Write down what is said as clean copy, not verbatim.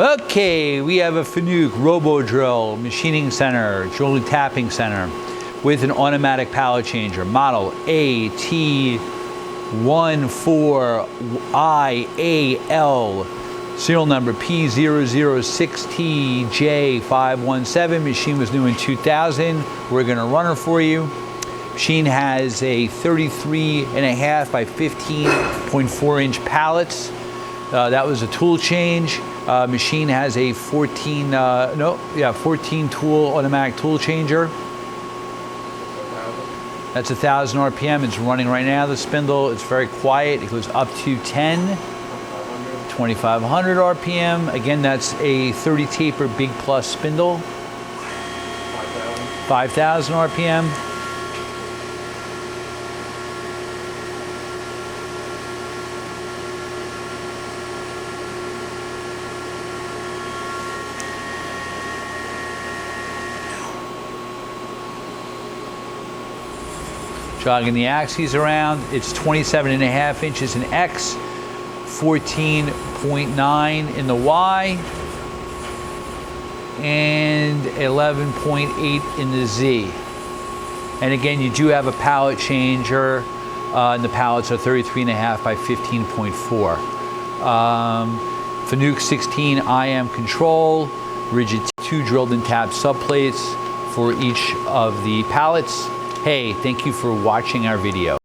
Okay, we have a Fanuc Robodrill machining center, drilling tapping center with an automatic pallet changer, model AT14IAL, serial number P006TJ517. Machine was new in 2000. We're gonna run her for you. Machine has a 33.5 by 15.4 inch pallets. That was a tool change. Machine has a 14 tool automatic tool changer. That's 1,000 RPM. It's running right now, the spindle. It's very quiet. It goes up to 2,500 RPM. Again, that's a 30 taper big plus spindle. 5,000 RPM. Jogging the axes around. It's 27.5 inches in X, 14.9 in the Y, and 11.8 in the Z. And again, you do have a pallet changer, and the pallets are 33.5 by 15.4. Fanuc 16 IM control, rigid 2 drilled and tapped subplates for each of the pallets. Hey, thank you for watching our video.